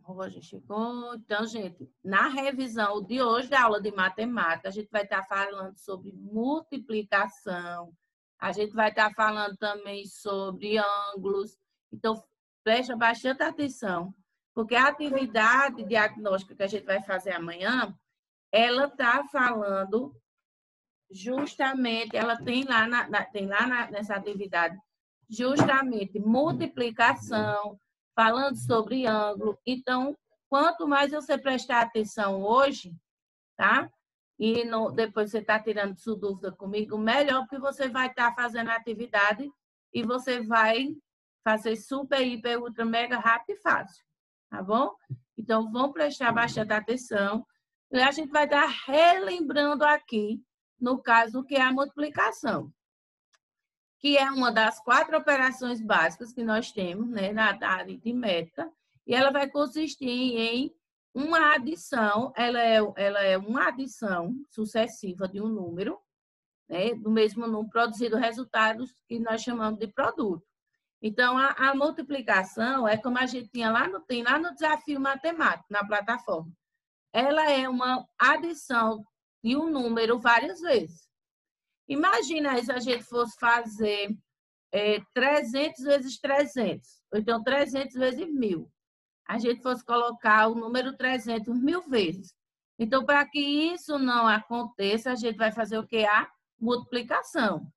O Roger chegou. Então, gente, na revisão de hoje da aula de matemática, a gente vai estar falando sobre multiplicação, a gente vai estar falando também sobre ângulos. Então, preste bastante atenção, porque a atividade diagnóstica que a gente vai fazer amanhã, ela está falando justamente, ela tem lá, nessa atividade, justamente multiplicação, falando sobre ângulo. Então, quanto mais você prestar atenção hoje, tá? E depois você está tirando sua dúvida comigo, melhor, porque você vai estar fazendo a atividade e você vai fazer super, hiper, ultra, mega, rápido e fácil, tá bom? Então, vamos prestar bastante atenção. E a gente vai estar relembrando aqui, no caso, o que é a multiplicação, que é uma das 4 operações básicas que nós temos, né, na aritmética, e ela vai consistir em uma adição, ela é uma adição sucessiva de um número, né, do mesmo número, produzindo resultados que nós chamamos de produto. Então, a multiplicação é como a gente tem lá no desafio matemático, na plataforma. Ela é uma adição de um número várias vezes. Imagina aí se a gente fosse fazer 300 vezes 300, ou então 300 vezes 1000. A gente fosse colocar o número 300 1000 vezes. Então, para que isso não aconteça, a gente vai fazer o que? A multiplicação,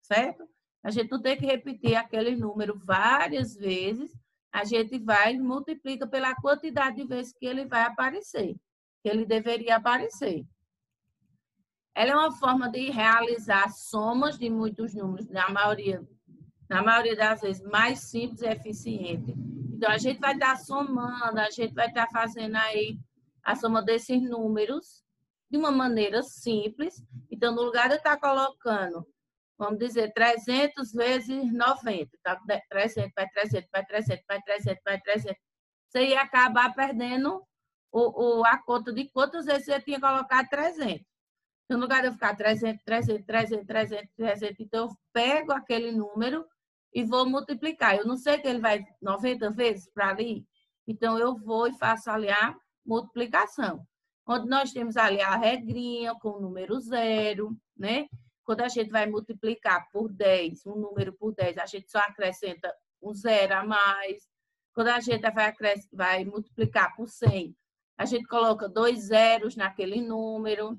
certo? A gente não tem que repetir aquele número várias vezes, a gente vai e multiplica pela quantidade de vezes que ele vai aparecer, que ele deveria aparecer. Ela é uma forma de realizar somas de muitos números, na maioria das vezes, mais simples e eficiente. Então, a gente vai estar somando, a gente vai estar fazendo aí a soma desses números de uma maneira simples. Então, no lugar de eu estar colocando, vamos dizer, 300 vezes 90, tá? 300, vai 300, vai 300, vai 300, vai 300. Você ia acabar perdendo a conta de quantas vezes você tinha colocado 300. No lugar de eu ficar 300, 300, 300, 300, 300, então eu pego aquele número e vou multiplicar. Eu não sei que ele vai 90 vezes para ali, então eu vou e faço ali a multiplicação. Onde nós temos ali a regrinha com o número 0, né? Quando a gente vai multiplicar por 10, um número por 10, a gente só acrescenta um 0 a mais. Quando a gente vai multiplicar por 100, a gente coloca 2 zeros naquele número.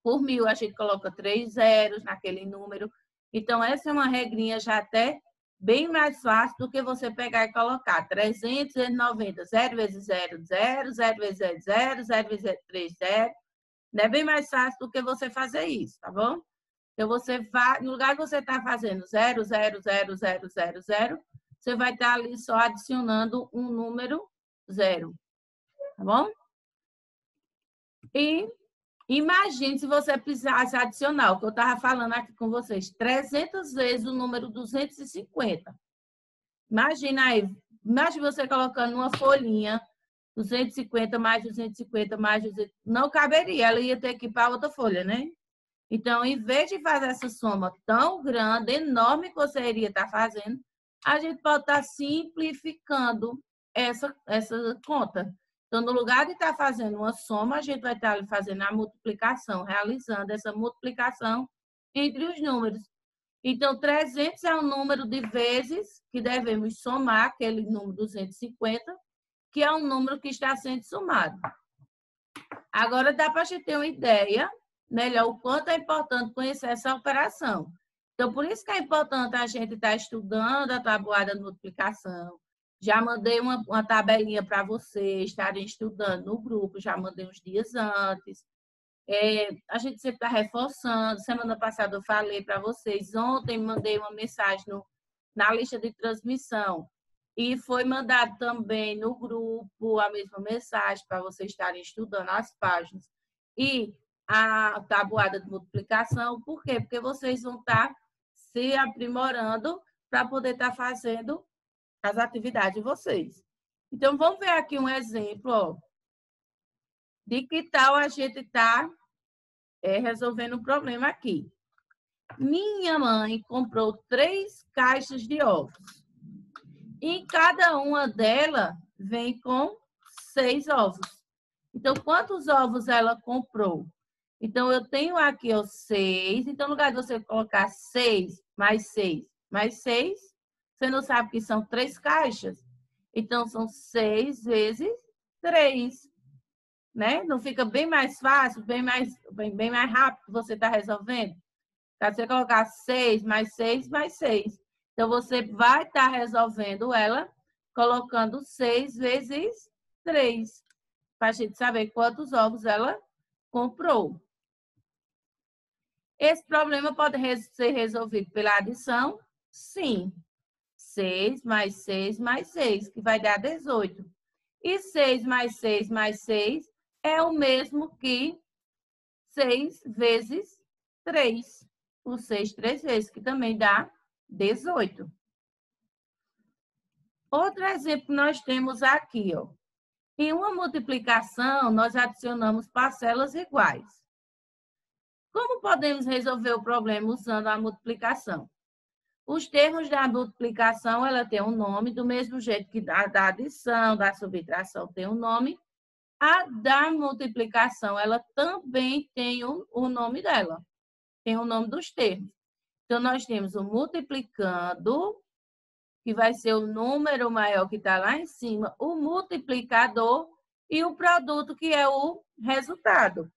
Por 1000, a gente coloca 3 zeros naquele número. Então, essa é uma regrinha já até bem mais fácil do que você pegar e colocar 390, 0 vezes 0, 0, 0 vezes 0, 0, 0 vezes 0, 3, 0. É bem mais fácil do que você fazer isso, tá bom? Então, você vai, no lugar que você está fazendo 0, 0, 0, 0, 0, 0, você vai estar ali só adicionando um número 0, tá bom? E imagine se você precisasse adicionar, o que eu estava falando aqui com vocês, 300 vezes o número 250. Imagina aí, imagine você colocando uma folhinha, 250 mais 250 mais 250, não caberia, ela ia ter que ir para outra folha, né? Então, em vez de fazer essa soma tão grande, enorme que você iria estar fazendo, a gente pode estar simplificando essa conta. Então, no lugar de estar fazendo uma soma, a gente vai estar fazendo a multiplicação, realizando essa multiplicação entre os números. Então, 300 é o número de vezes que devemos somar aquele número 250, que é o número que está sendo somado. Agora, dá para a gente ter uma ideia melhor o quanto é importante conhecer essa operação. Então, por isso que é importante a gente estar estudando a tabuada de multiplicação. Já mandei uma tabelinha para vocês estarem estudando no grupo, já mandei uns dias antes. A gente sempre está reforçando. Semana passada eu falei para vocês, ontem mandei uma mensagem na lista de transmissão. E foi mandado também no grupo a mesma mensagem para vocês estarem estudando as páginas. E a tabuada de multiplicação, por quê? Porque vocês vão estar se aprimorando para poder estar fazendo as atividades de vocês. Então, vamos ver aqui um exemplo, ó, de que tal a gente está resolvendo um problema aqui. Minha mãe comprou 3 caixas de ovos. E cada uma delas vem com 6 ovos. Então, quantos ovos ela comprou? Então, eu tenho aqui os 6. Então, no lugar de você colocar 6 mais 6 mais 6, você não sabe que são 3 caixas? Então, são 6 vezes 3. Né? Não fica bem mais fácil, bem mais rápido você está resolvendo? Se você colocar 6 mais 6 mais 6. Então, você vai estar resolvendo ela colocando 6 vezes 3. Para a gente saber quantos ovos ela comprou. Esse problema pode ser resolvido pela adição? Sim. 6 mais 6 mais 6, que vai dar 18. E 6 mais 6 mais 6 é o mesmo que 6 vezes 3. O 6 3 vezes, que também dá 18. Outro exemplo que nós temos aqui, ó. Em uma multiplicação, nós adicionamos parcelas iguais. Como podemos resolver o problema usando a multiplicação? Os termos da multiplicação, ela tem um nome, do mesmo jeito que da adição, da subtração tem um nome. A da multiplicação, ela também tem o nome dela. Tem o nome dos termos. Então, nós temos o multiplicando, que vai ser o número maior que está lá em cima, o multiplicador e o produto, que é o resultado.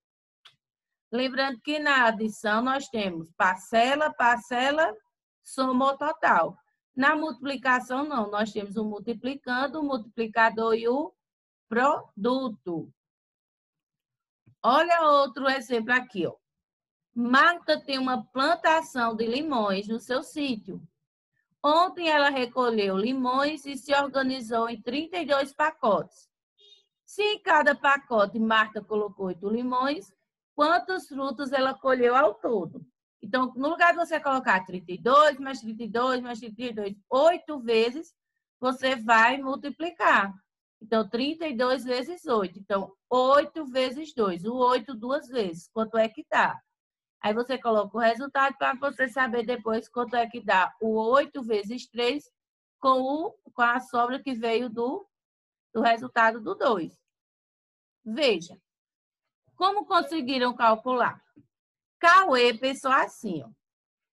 Lembrando que na adição nós temos parcela, soma ou total. Na multiplicação, não. Nós temos o multiplicando, o multiplicador e o produto. Olha outro exemplo aqui, ó. Marta tem uma plantação de limões no seu sítio. Ontem ela recolheu limões e se organizou em 32 pacotes. Se em cada pacote Marta colocou 8 limões, quantos frutos ela colheu ao todo? Então, no lugar de você colocar 32 mais 32 mais 32, 8 vezes, você vai multiplicar. Então, 32 vezes 8. Então, 8 vezes 2. O 8 duas vezes. Quanto é que dá? Aí você coloca o resultado para você saber depois quanto é que dá o 8 vezes 3 com a sobra que veio do resultado do 2. Veja. Como conseguiram calcular? Cauê pensou assim, ó.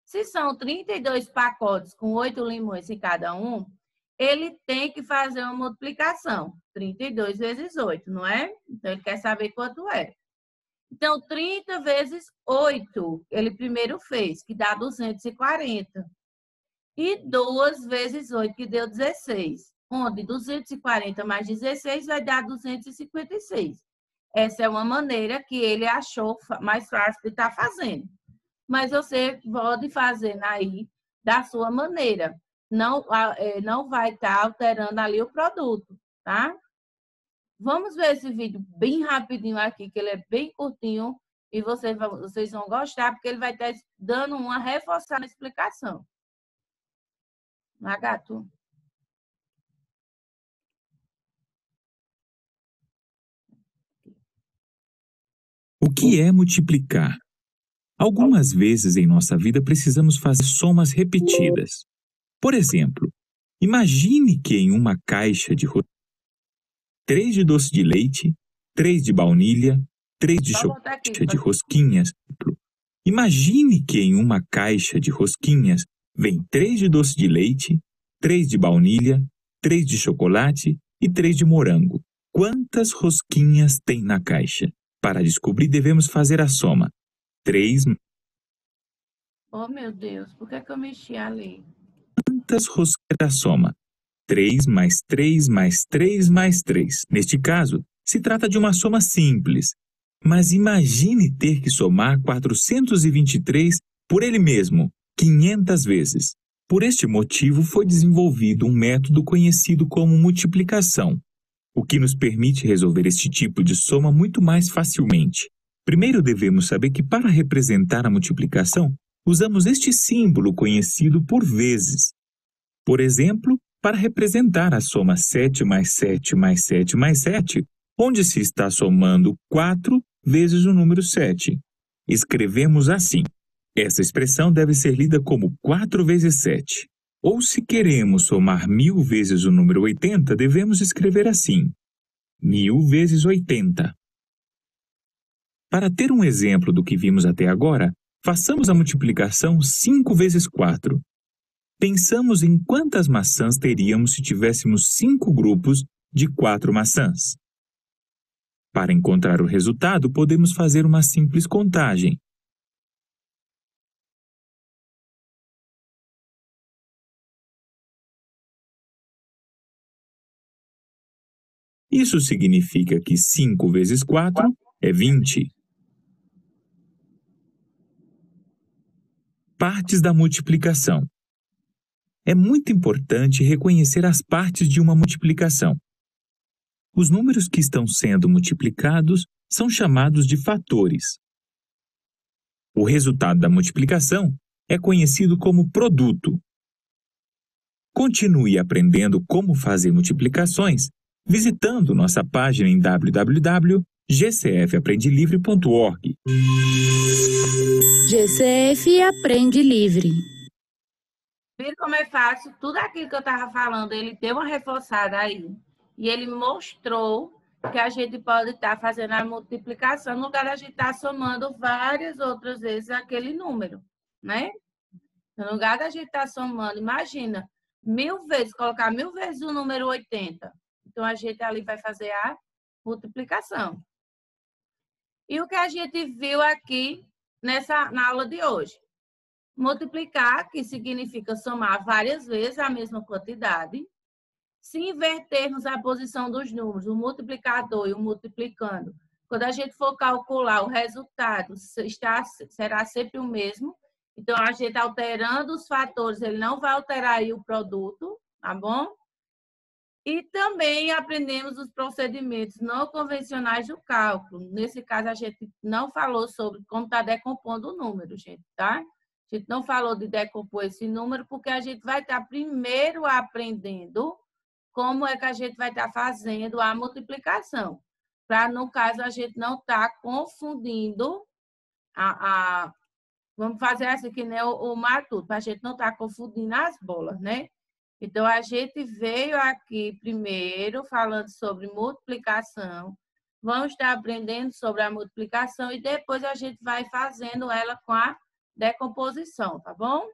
Se são 32 pacotes com 8 limões em cada um, ele tem que fazer uma multiplicação. 32 vezes 8, não é? Então, ele quer saber quanto é. Então, 30 vezes 8, ele primeiro fez, que dá 240. E 2 vezes 8, que deu 16. Onde 240 mais 16 vai dar 256. Essa é uma maneira que ele achou mais fácil de estar fazendo. Mas você pode fazer aí da sua maneira. Não vai estar alterando ali o produto, tá? Vamos ver esse vídeo bem rapidinho aqui, que ele é bem curtinho e vocês vão gostar, porque ele vai estar dando uma reforçada explicação. Gato. O que é multiplicar? Algumas vezes em nossa vida precisamos fazer somas repetidas. Por exemplo, imagine que em uma caixa de 3 de doce de leite, 3 de baunilha, 3 de chocolate de rosquinhas. Imagine que em uma caixa de rosquinhas vem 3 de doce de leite, 3 de baunilha, 3 de chocolate e 3 de morango. Quantas rosquinhas tem na caixa? Para descobrir, devemos fazer a soma. 3... Oh, meu Deus, por que eu mexi ali? Quantas rosquinhas da soma? 3 mais 3 mais 3 mais 3. Neste caso, se trata de uma soma simples. Mas imagine ter que somar 423 por ele mesmo, 500 vezes. Por este motivo, foi desenvolvido um método conhecido como multiplicação, o que nos permite resolver este tipo de soma muito mais facilmente. Primeiro devemos saber que para representar a multiplicação, usamos este símbolo conhecido por vezes. Por exemplo, para representar a soma 7 mais 7 mais 7 mais 7, onde se está somando 4 vezes o número 7. Escrevemos assim. Essa expressão deve ser lida como 4 vezes 7. Ou se queremos somar 1000 vezes o número 80, devemos escrever assim. 1000 vezes 80. Para ter um exemplo do que vimos até agora, façamos a multiplicação 5 vezes 4. Pensamos em quantas maçãs teríamos se tivéssemos 5 grupos de 4 maçãs. Para encontrar o resultado, podemos fazer uma simples contagem. Isso significa que 5 vezes 4 é 20. Partes da multiplicação. É muito importante reconhecer as partes de uma multiplicação. Os números que estão sendo multiplicados são chamados de fatores. O resultado da multiplicação é conhecido como produto. Continue aprendendo como fazer multiplicações visitando nossa página em www.gcfaprendilivre.org. GCF Aprende Livre. Viram como é fácil? Tudo aquilo que eu estava falando, ele deu uma reforçada aí. E ele mostrou que a gente pode estar fazendo a multiplicação no lugar da gente estar somando várias outras vezes aquele número, né? No lugar da gente estar somando, imagina, 1000 vezes, colocar 1000 vezes o número 80. Então, a gente ali vai fazer a multiplicação. E o que a gente viu aqui na aula de hoje? Multiplicar, que significa somar várias vezes a mesma quantidade. Se invertermos a posição dos números, o multiplicador e o multiplicando, quando a gente for calcular o resultado, será sempre o mesmo. Então, a gente alterando os fatores, ele não vai alterar aí o produto, tá bom? E também aprendemos os procedimentos não convencionais do cálculo. Nesse caso, a gente não falou sobre como está decompondo o número, gente, tá? A gente não falou de decompor esse número, porque a gente vai estar primeiro aprendendo como é que a gente vai estar fazendo a multiplicação. Para, no caso, a gente não estar confundindo vamos fazer assim que nem o matuto, para a gente não estar confundindo as bolas, né? Então, a gente veio aqui primeiro falando sobre multiplicação, vamos estar aprendendo sobre a multiplicação e depois a gente vai fazendo ela com a decomposição, tá bom?